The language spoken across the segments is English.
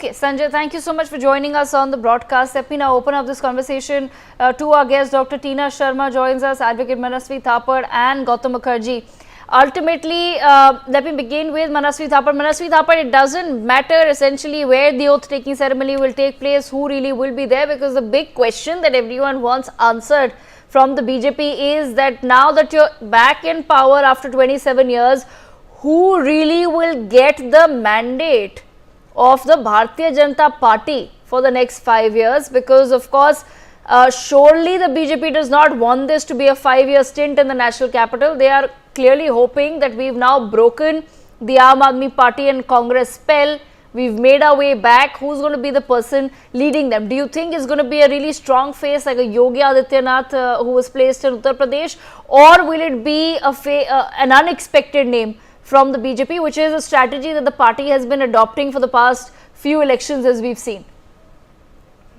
Okay, Sanjay, thank you so much for joining us on the broadcast. Let me now open up this conversation to our guests. Dr. Tina Sharma joins us, Advocate Manasvi Thapar and Gautam Mukherjee. Ultimately, let me begin with Manasvi Thapar. Manasvi Thapar, it doesn't matter essentially where the oath-taking ceremony will take place, who really will be there, because the big question that everyone wants answered from the BJP is that now that you're back in power after 27 years, who really will get the mandate of the Bharatiya Janata Party for the next 5 years? Because of course, surely the BJP does not want this to be a 5-year stint in the national capital. They are clearly hoping that we've now broken the Aam Aadmi Party and Congress spell. We've made our way back. Who's going to be the person leading them? Do you think it's going to be a really strong face like a Yogi Adityanath who was placed in Uttar Pradesh, or will it be an unexpected name from the BJP, which is a strategy that the party has been adopting for the past few elections, as we've seen?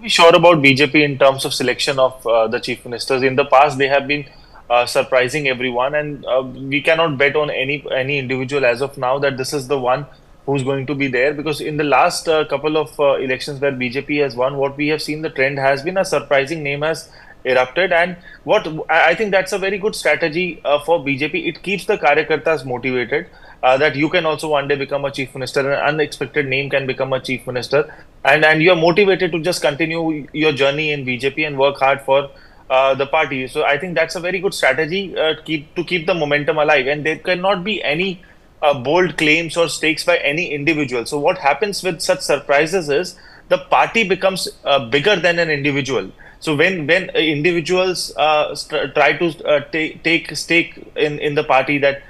Be sure about BJP in terms of selection of the chief ministers. In the past, they have been surprising everyone, and we cannot bet on any individual as of now that this is the one who's going to be there, because in the last couple of elections where BJP has won, what we have seen, the trend has been a surprising name has erupted, and what I think that's a very good strategy for BJP. It keeps the Karyakartas motivated, that you can also one day become a chief minister, an unexpected name can become a chief minister, and you're motivated to just continue your journey in BJP and work hard for the party. So I think that's a very good strategy to keep the momentum alive, and there cannot be any bold claims or stakes by any individual. So what happens with such surprises is the party becomes bigger than an individual. So when individuals try to take stake in the party, that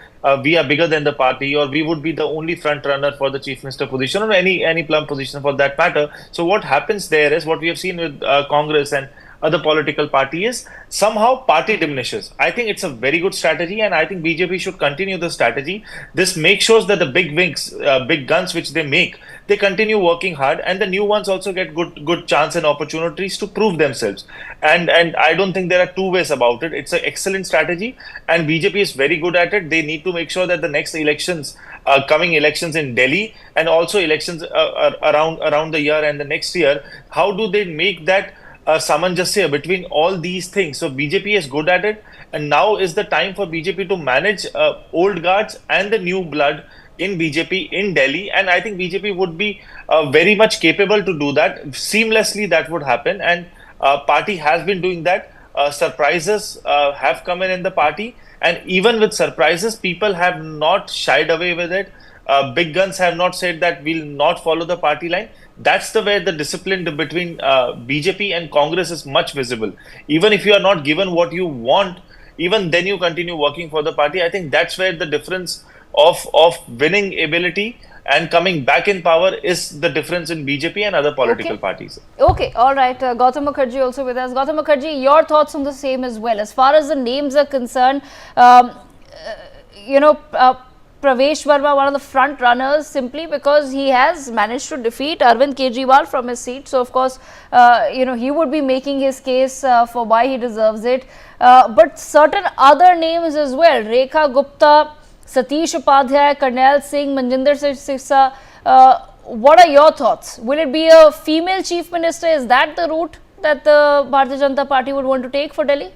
we are bigger than the party, or we would be the only front runner for the chief minister position, or any plum position for that matter. So what happens there is what we have seen with Congress and other political parties, somehow party diminishes. I think it's a very good strategy, and I think BJP should continue the strategy. This makes sure that the big wings, big guns which they make, they continue working hard, and the new ones also get good chance and opportunities to prove themselves. And I don't think there are two ways about it. It's an excellent strategy, and BJP is very good at it. They need to make sure that the next elections, coming elections in Delhi, and also elections around the year and the next year, how do they make that samanjasya between all these things? So BJP is good at it, and now is the time for BJP to manage old guards and the new blood in BJP in Delhi, and I think BJP would be very much capable to do that seamlessly. That would happen, and party has been doing that. Surprises have come in the party, and even with surprises, people have not shied away with it. Big guns have not said that we'll not follow the party line. That's the way the discipline between BJP and Congress is much visible. Even if you are not given what you want, even then you continue working for the party. I think that's where the difference of winning ability and coming back in power is the difference in BJP and other political parties. Okay, all right. Gautam Mukherjee also with us. Gautam Mukherjee, your thoughts on the same as well. As far as the names are concerned, Pravesh Verma, one of the front runners, simply because he has managed to defeat Arvind Kejriwal from his seat. So, of course, he would be making his case for why he deserves it. But certain other names as well, Rekha Gupta, Satish Upadhyay, Karnail Singh, Manjinder Singh Sirsa. What are your thoughts? Will it be a female chief minister? Is that the route that the Bharatiya Janata Party would want to take for Delhi?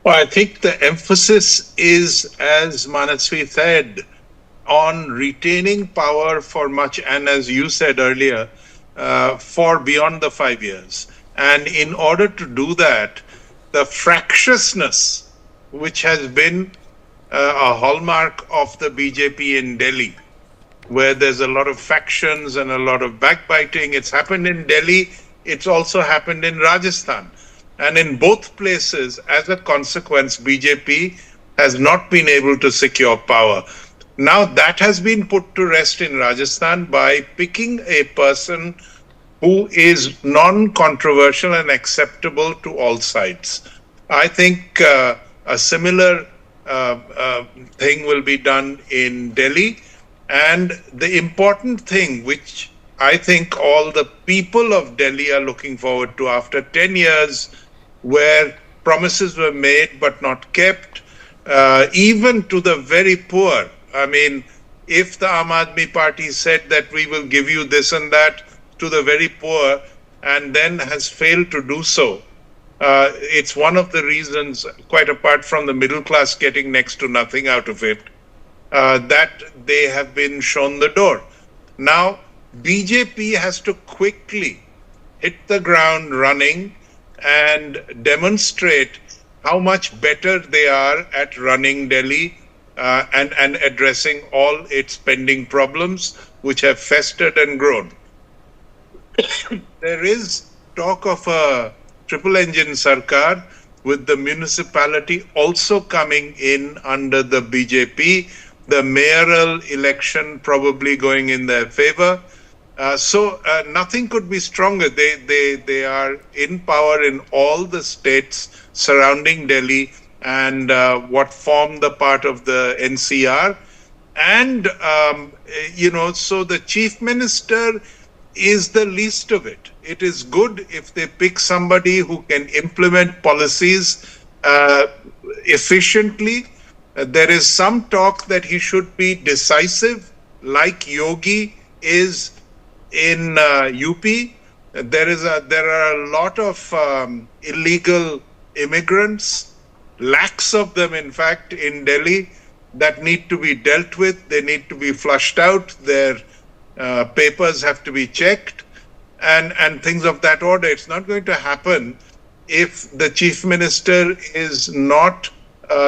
Well, I think the emphasis is, as Manasvi said, on retaining power for much, and as you said earlier, for beyond the 5 years. And in order to do that, the fractiousness, which has been a hallmark of the BJP in Delhi, where there's a lot of factions and a lot of backbiting. It's happened in Delhi. It's also happened in Rajasthan. And in both places, as a consequence, BJP has not been able to secure power. Now that has been put to rest in Rajasthan by picking a person who is non-controversial and acceptable to all sides. I think a similar thing will be done in Delhi. And the important thing, which I think all the people of Delhi are looking forward to after 10 years, where promises were made but not kept, even to the very poor. I mean, if the Aam Aadmi Party said that we will give you this and that to the very poor and then has failed to do so. It's one of the reasons, quite apart from the middle class getting next to nothing out of it, that they have been shown the door. Now, BJP has to quickly hit the ground running and demonstrate how much better they are at running Delhi and addressing all its pending problems, which have festered and grown. There is talk of a triple engine sarkar with the municipality also coming in under the BJP, the mayoral election probably going in their favor. So nothing could be stronger. They are in power in all the states surrounding Delhi and what form the part of the NCR. And, so the chief minister is the least of it. It is good if they pick somebody who can implement policies efficiently. There is some talk that he should be decisive, like Yogi is in UP. There are a lot of illegal immigrants, lakhs of them, in fact, in Delhi, that need to be dealt with. They need to be flushed out. Their papers have to be checked and things of that order. It's not going to happen if the chief minister is not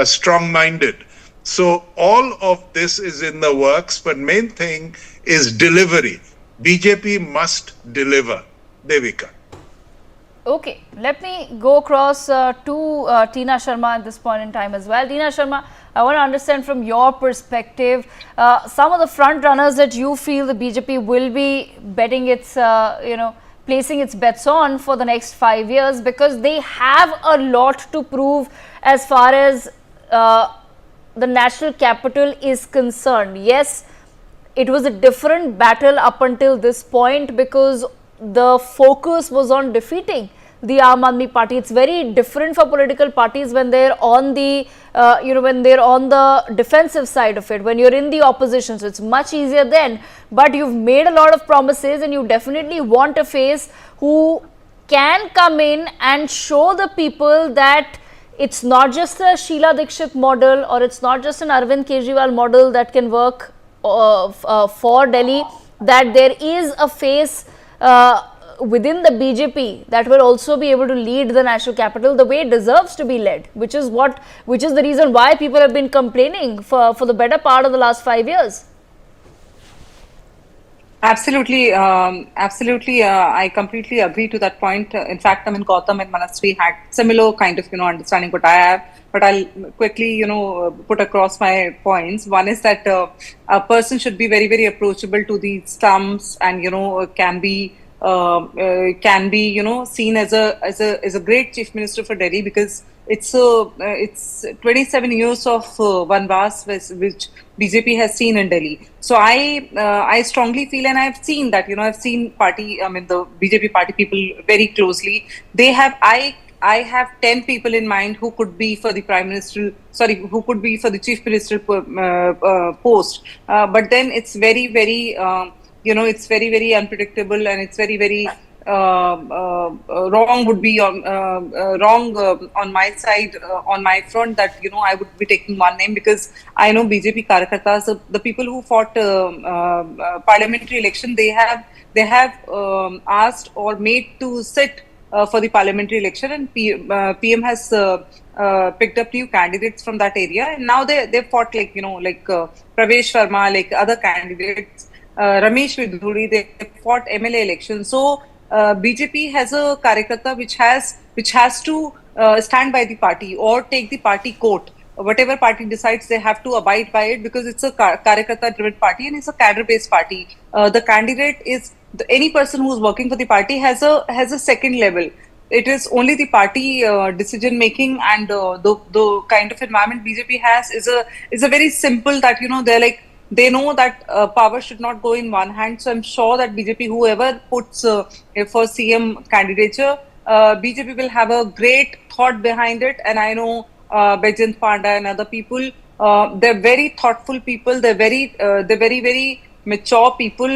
strong-minded. So all of this is in the works, but main thing is delivery. BJP must deliver. Devika. Okay, let me go across to Tina Sharma at this point in time as well. Tina Sharma, I want to understand from your perspective, some of the front runners that you feel the BJP will be betting its, placing its bets on for the next 5 years, because they have a lot to prove as far as the national capital is concerned. Yes, it was a different battle up until this point because the focus was on defeating the Aam Aadmi Party. It's very different for political parties when they're on the, when they're on the defensive side of it, when you're in the opposition. So it's much easier then. But you've made a lot of promises and you definitely want a face who can come in and show the people that it's not just a Sheila Dikshit model or it's not just an Arvind Kejriwal model that can work for Delhi, that there is a face within the BJP that will also be able to lead the national capital the way it deserves to be led, which is the reason why people have been complaining for the better part of the last 5 years. Absolutely, I completely agree to that point. In fact, Gautam and Manasvi had similar kind of, understanding what I have. But I'll quickly, put across my points. One is that a person should be very, very approachable to the slums, and can be seen as a great chief minister for Delhi, because it's 27 years of vanvas which BJP has seen in Delhi. So I strongly feel, and I've seen that, I've seen the BJP party people very closely. I have 10 people in mind who could be for the who could be for the chief minister post. But then it's very, very, it's very, very unpredictable, and it's very, very wrong would be wrong on my side, on my front, that I would be taking one name, because I know BJP Karyakartas, the people who fought parliamentary election, they have asked or made to sit for the parliamentary election, and PM has picked up new candidates from that area, and now they fought like Pravesh Verma, like other candidates, Ramesh Vidhuri, they fought MLA elections. So BJP has a Karyakarta which has to stand by the party or take the party court. Whatever party decides, they have to abide by it, because it's a Karyakarta driven party and it's a cadre based party. The candidate is any person who is working for the party has a second level. It is only the party decision making, and the kind of environment BJP has is a very simple, that they know that power should not go in one hand. So I'm sure that BJP, whoever puts for CM candidature, BJP will have a great thought behind it. And I know Baijent Panda and other people They're very thoughtful people. They're very mature people.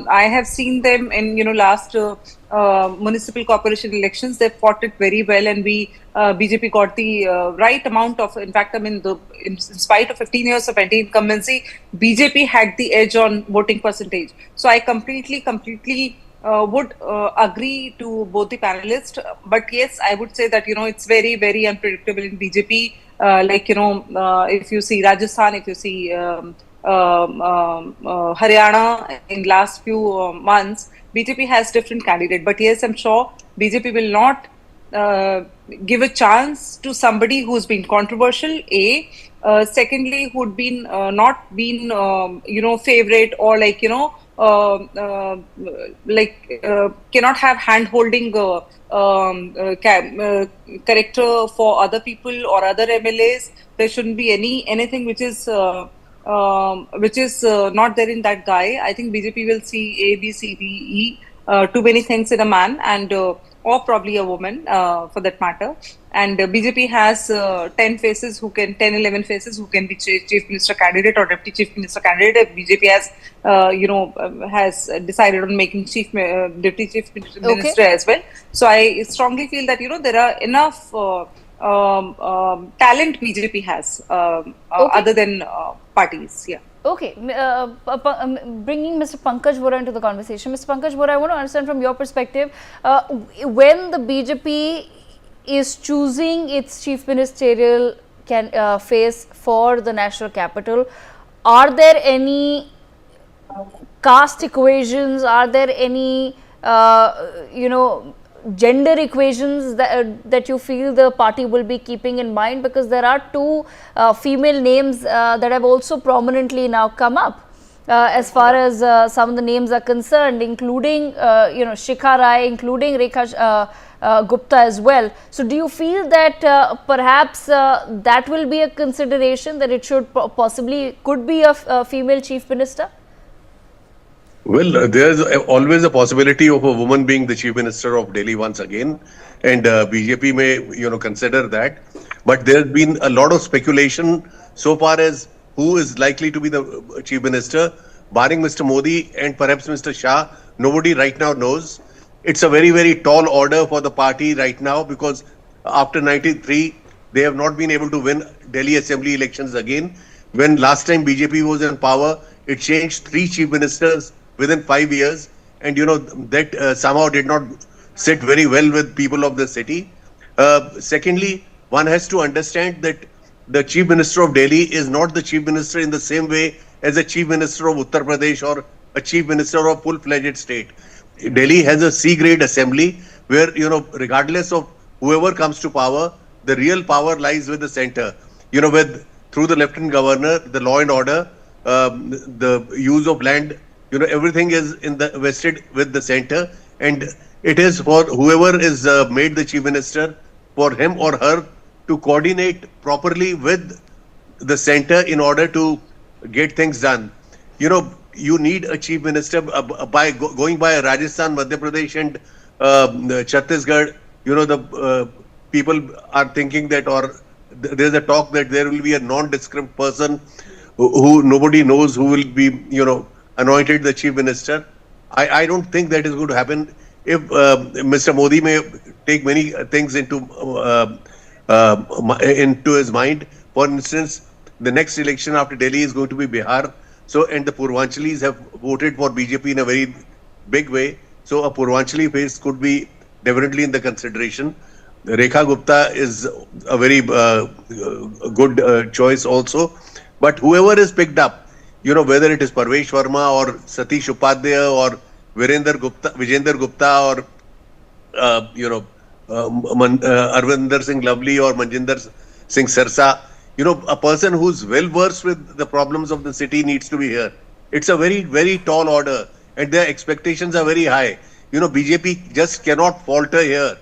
I have seen them in last municipal corporation elections. They fought it very well, and BJP got the right amount of. In fact, I mean, in spite of 15 years of anti-incumbency, BJP had the edge on voting percentage. So I completely would agree to both the panelists. But yes, I would say that it's very unpredictable in BJP. If you see Rajasthan, if you see Haryana in last few months, BJP has different candidate. But yes, I'm sure BJP will not give a chance to somebody who's been controversial. Secondly, who'd been not been favorite, or cannot have hand holding character for other people or other MLAs. There shouldn't be anything which is not there in that guy. I think BJP will see A, B, C, D, E, too many things in a man, and or probably a woman for that matter. And BJP has 10 faces 11 faces who can be chief minister candidate or deputy chief minister candidate. If BJP has decided on making deputy chief minister as well. So I strongly feel that there are enough talent BJP has other than parties. Yeah. Okay, bringing Mr. Pankaj Vora into the conversation. Mr. Pankaj Vora, I want to understand from your perspective, when the BJP is choosing its chief ministerial face for the national capital, are there any caste equations? Are there any, gender equations that you feel the party will be keeping in mind? Because there are two female names that have also prominently now come up as far as some of the names are concerned, including Shikha Rai, including Rekha Gupta as well. So do you feel that perhaps that will be a consideration, that it should could be a female chief minister? Well, there's always a possibility of a woman being the chief minister of Delhi once again, and BJP may, consider that. But there's been a lot of speculation so far as who is likely to be the chief minister, barring Mr. Modi and perhaps Mr. Shah. Nobody right now knows. It's a very tall order for the party right now, because after 93, they have not been able to win Delhi Assembly elections again. When last time BJP was in power, it changed 3 chief ministers within 5 years, and that somehow did not sit very well with people of the city. Secondly, one has to understand that the chief minister of Delhi is not the chief minister in the same way as a chief minister of Uttar Pradesh or a chief minister of full-fledged state. Delhi has a C-grade assembly where, regardless of whoever comes to power, the real power lies with the center. Through the lieutenant governor, the law and order, the use of land, everything is vested with the center, and it is for whoever is made the chief minister, for him or her to coordinate properly with the center in order to get things done. You need a chief minister by going by Rajasthan, Madhya Pradesh and Chhattisgarh. The people are thinking that, or there's a talk that there will be a nondescript person who nobody knows who will be, anointed the chief minister. I don't think that is going to happen. If Mr. Modi may take many things into his mind. For instance, the next election after Delhi is going to be Bihar. So, and the Purvanchalis have voted for BJP in a very big way. So, a Purvanchali face could be definitely in the consideration. Rekha Gupta is a very good choice also. But whoever is picked up, whether it is Parvesh Verma or Satish Upadhyay or Vijender Gupta or Arvinder Singh Lovely or Manjinder Singh Sirsa, a person who's well versed with the problems of the city needs to be here. It's a very tall order, and their expectations are very high. BJP just cannot falter here.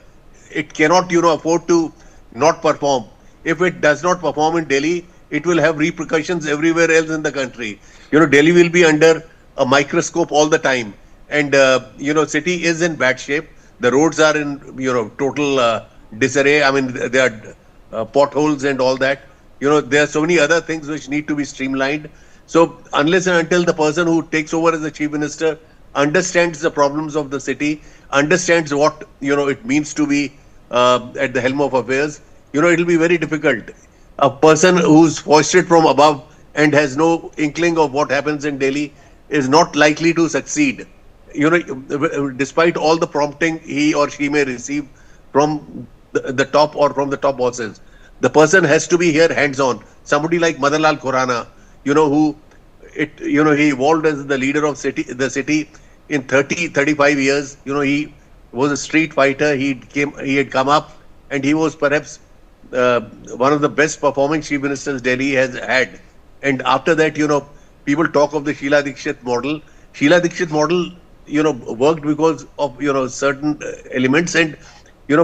It cannot, afford to not perform. If it does not perform in Delhi, it will have repercussions everywhere else in the country. Delhi will be under a microscope all the time, and city is in bad shape. The roads are in total disarray. I mean, there are potholes and all that. there are so many other things which need to be streamlined. So unless and until the person who takes over as the chief minister understands the problems of the city, understands what it means to be at the helm of affairs, it will be very difficult. A person who's foisted from above and has no inkling of what happens in Delhi is not likely to succeed. Despite all the prompting he or she may receive from the top or from the top bosses, the person has to be here hands-on. Somebody like Madanlal Khurana, who he evolved as the leader of the city in 35 years. He was a street fighter. He had come up, and he was perhaps one of the best performing chief ministers Delhi has had. And after that, people talk of the Sheila Dikshit model. Sheila Dikshit model, worked because of, certain elements, and,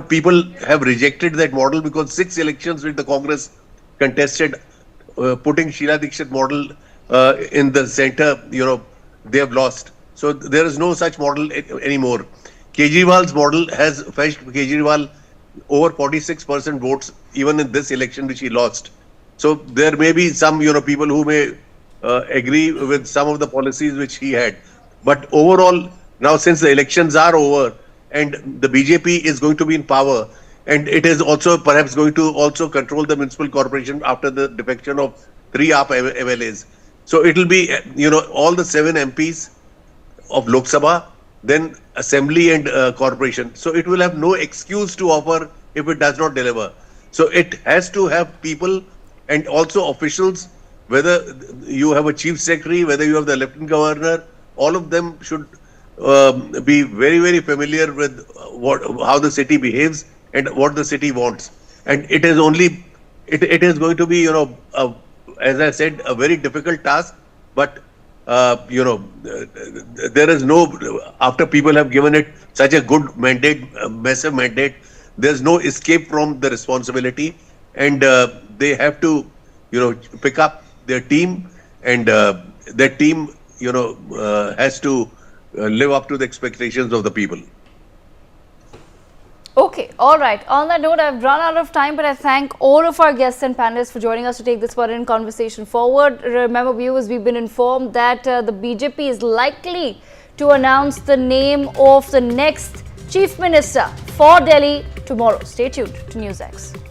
people have rejected that model because 6 elections which the Congress contested, putting Sheila Dikshit model in the center, they have lost. So there is no such model anymore. Kejriwal's model has fetched Kejriwal over 46% votes even in this election which he lost. So there may be some people who may agree with some of the policies which he had, but overall now, since the elections are over and the BJP is going to be in power, and it is also perhaps going to also control the municipal corporation after the defection of 3 AAP MLAs. So it will be all the 7 MPs of Lok Sabha, then Assembly and Corporation. So it will have no excuse to offer if it does not deliver. So it has to have people and also officials, whether you have a chief secretary, whether you have the lieutenant governor, all of them should be very, very familiar with how the city behaves and what the city wants. And it is only, it is going to be, as I said, a very difficult task, but there is no, after people have given it such a good mandate, massive mandate, there's no escape from the responsibility, and they have to, pick up their team, and their team, has to live up to the expectations of the people. Okay, all right. On that note, I've run out of time, but I thank all of our guests and panelists for joining us to take this foreign conversation forward. Remember, viewers, we've been informed that the BJP is likely to announce the name of the next Chief Minister for Delhi tomorrow. Stay tuned to NewsX.